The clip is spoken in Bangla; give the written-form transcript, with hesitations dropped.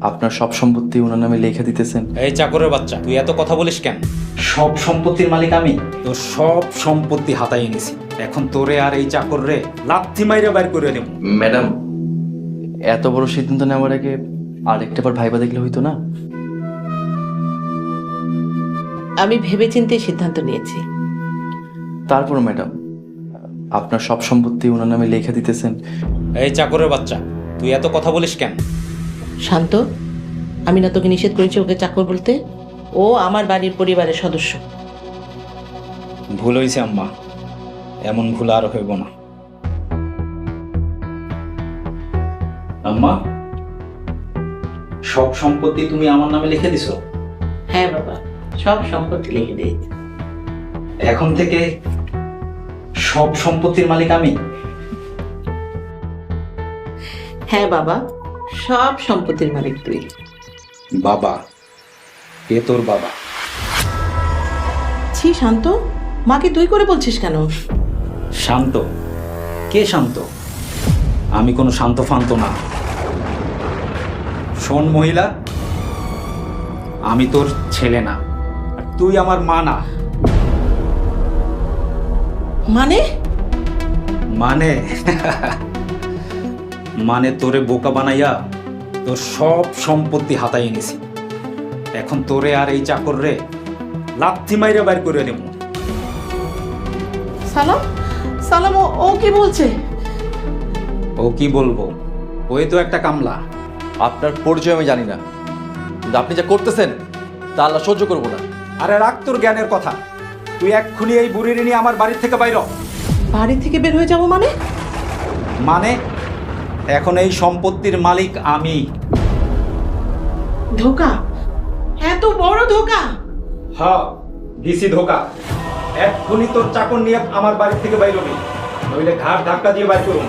আপনার সব সম্পত্তি ওনার নামে লিখে দিতেছেন। এই চাকরের বাচ্চা, তুই এত কথা বলিস কেন? সব সম্পত্তির মালিক আমি। তোর সব সম্পত্তি হাতায় এনেছি, এখন তোরে আর এই চাকর রে লাথি মাইরে বাইর করে দেব। ম্যাডাম, এত বড় সিদ্ধান্ত নেওয়ার আগে আরেকটা বার ভাইবা দেখলে হইতো না? আমি ভেবেচিন্তে সিদ্ধান্ত নিয়েছি। তারপর ম্যাডাম, আপনার সব সম্পত্তি ওনার নামে লিখে দিতেছেন। এই চাকরের বাচ্চা, তুই এত কথা বলিস কেন? শান্ত, আমি না তোকে নিষেধ করেছি ওকে চাকর বলতে? ও আমার বাড়ির পরিবারের সদস্য। ভুল হয়েছে আম্মা, এমন ভুল আর হইব না। আম্মা, সব সম্পত্তি তুমি আমার নামে লিখে দিছো? হ্যাঁ বাবা, সব সম্পত্তি লিখে দিয়েছি। এখন থেকে সব সম্পত্তির মালিক আমি। হ্যাঁ বাবা, সব সম্পত্তির মালিক তুই। বাবা? কে তোর বাবা? ছি শান্ত, মাকে তুই করে বলছিস কেন? শান্ত? কে শান্ত? আমি কোনো শান্ত ফান্ত না। শোন মহিলা, আমি তোর ছেলে না, আর তুই আমার মা না। মানে? মানে মানে তোরে বোকা বানাইয়া তোর সব সম্পত্তি হাতায় এনেছি, এখন তোরে আর এই চাকর রে লাথি মাইরে বাইর করে দেব। সালাম, সালাম, ও কি বলছে? ও কি বলবো, ওই তো একটা কামলা। আপনার পরিচয় আমি জানি না, কিন্তু আপনি যা করতেছেন তা আল্লাহ সহ্য করবো না। আরে রাখ তোর জ্ঞানের কথা, তুই এক্ষুনি এই বুড়ির নিয়ে আমার বাড়ির থেকে বাইর হ। বাড়ি থেকে বের হয়ে যাবো মানে? মানে এখন এই সম্পত্তির মালিক আমি। ধোকা, এত বড় ধোকা! হ্যাঁ, দিছি ধোকা। এক্ষুনি তোর চাকর নিয়ে আমার বাড়ি থেকে বাইর হবি, নইলে ঘাট ধাক্কা দিয়ে বাইর করুন।